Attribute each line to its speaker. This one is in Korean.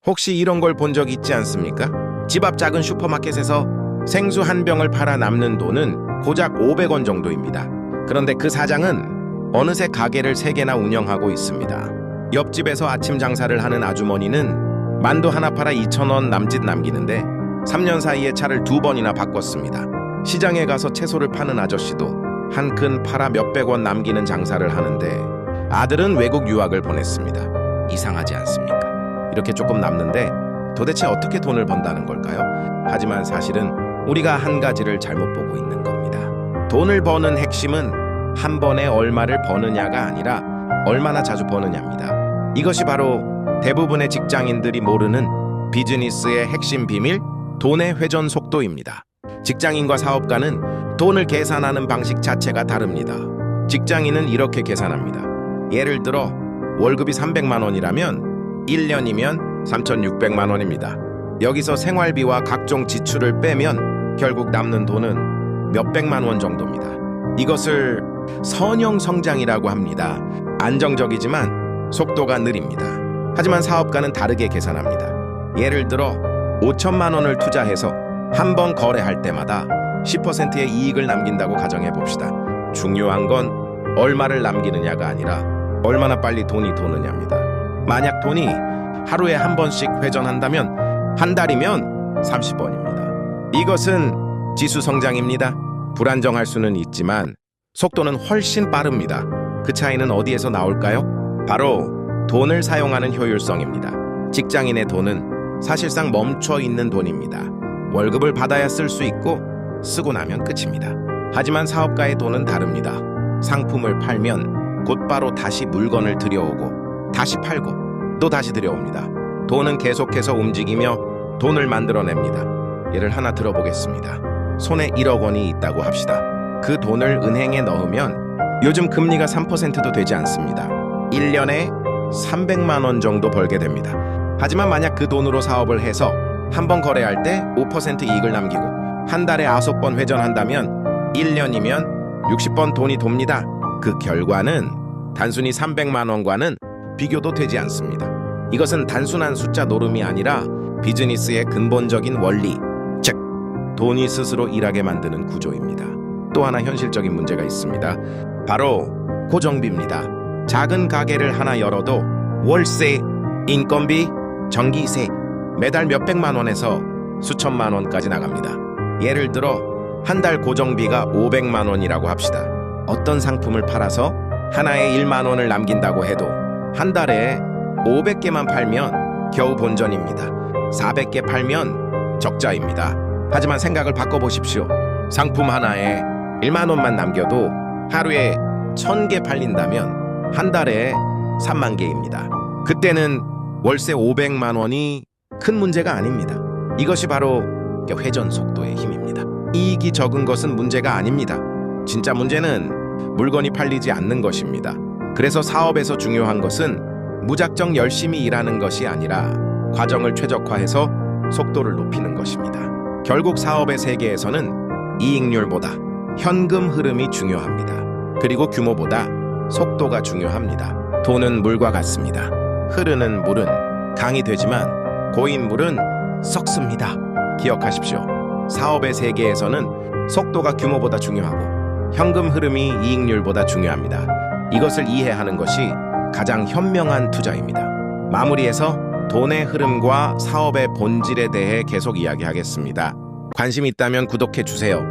Speaker 1: 혹시 이런 걸 본 적 있지 않습니까? 집 앞 작은 슈퍼마켓에서 생수 한 병을 팔아 남는 돈은 고작 500원 정도입니다. 그런데 그 사장은 어느새 가게를 3개나 운영하고 있습니다. 옆집에서 아침 장사를 하는 아주머니는 만두 하나 팔아 2,000원 남짓 남기는데 3년 사이에 차를 2번이나 바꿨습니다. 시장에 가서 채소를 파는 아저씨도 한 근 팔아 몇백 원 남기는 장사를 하는데 아들은 외국 유학을 보냈습니다. 이상하지 않습니까? 이렇게 조금 남는데 도대체 어떻게 돈을 번다는 걸까요? 하지만 사실은 우리가 한 가지를 잘못 보고 있는 겁니다. 돈을 버는 핵심은 한 번에 얼마를 버느냐가 아니라 얼마나 자주 버느냐입니다. 이것이 바로 대부분의 직장인들이 모르는 비즈니스의 핵심 비밀, 돈의 회전 속도입니다. 직장인과 사업가는 돈을 계산하는 방식 자체가 다릅니다. 직장인은 이렇게 계산합니다. 예를 들어 월급이 300만 원이라면 1년이면 3,600만 원입니다. 여기서 생활비와 각종 지출을 빼면 결국 남는 돈은 몇백만 원 정도입니다. 이것을 선형 성장이라고 합니다. 안정적이지만 속도가 느립니다. 하지만 사업가는 다르게 계산합니다. 예를 들어 5천만 원을 투자해서 한 번 거래할 때마다 10%의 이익을 남긴다고 가정해 봅시다. 중요한 건 얼마를 남기느냐가 아니라 얼마나 빨리 돈이 도느냐입니다. 만약 돈이 하루에 한 번씩 회전한다면 한 달이면 30번입니다. 이것은 지수 성장입니다. 불안정할 수는 있지만 속도는 훨씬 빠릅니다. 그 차이는 어디에서 나올까요? 바로 돈을 사용하는 효율성입니다. 직장인의 돈은 사실상 멈춰 있는 돈입니다. 월급을 받아야 쓸 수 있고 쓰고 나면 끝입니다. 하지만 사업가의 돈은 다릅니다. 상품을 팔면 곧바로 다시 물건을 들여오고 다시 팔고 또 다시 들여옵니다. 돈은 계속해서 움직이며 돈을 만들어냅니다. 예를 하나 들어보겠습니다. 손에 1억 원이 있다고 합시다. 그 돈을 은행에 넣으면 요즘 금리가 3%도 되지 않습니다. 1년에 300만 원 정도 벌게 됩니다. 하지만 만약 그 돈으로 사업을 해서 한 번 거래할 때 5% 이익을 남기고 한 달에 9번 회전한다면 1년이면 60번 돈이 돕니다. 그 결과는 단순히 300만 원과는 비교도 되지 않습니다. 이것은 단순한 숫자 노름이 아니라 비즈니스의 근본적인 원리, 즉 돈이 스스로 일하게 만드는 구조입니다. 또 하나 현실적인 문제가 있습니다. 바로 고정비입니다. 작은 가게를 하나 열어도 월세, 인건비, 전기세 매달 몇백만 원에서 수천만 원까지 나갑니다. 예를 들어 한 달 고정비가 500만 원이라고 합시다. 어떤 상품을 팔아서 하나에 1만 원을 남긴다고 해도 한 달에 500개만 팔면 겨우 본전입니다. 400개 팔면 적자입니다. 하지만 생각을 바꿔보십시오. 상품 하나에 1만 원만 남겨도 하루에 1,000개 팔린다면 한 달에 3만 개입니다. 그때는 월세 500만 원이 큰 문제가 아닙니다. 이것이 바로 회전 속도의 힘입니다. 이익이 적은 것은 문제가 아닙니다. 진짜 문제는 물건이 팔리지 않는 것입니다. 그래서 사업에서 중요한 것은 무작정 열심히 일하는 것이 아니라 과정을 최적화해서 속도를 높이는 것입니다. 결국 사업의 세계에서는 이익률보다 현금 흐름이 중요합니다. 그리고 규모보다 속도가 중요합니다. 돈은 물과 같습니다. 흐르는 물은 강이 되지만 고인 물은 썩습니다. 기억하십시오. 사업의 세계에서는 속도가 규모보다 중요하고 현금 흐름이 이익률보다 중요합니다. 이것을 이해하는 것이 가장 현명한 투자입니다. 마무리해서 돈의 흐름과 사업의 본질에 대해 계속 이야기하겠습니다. 관심 있다면 구독해 주세요.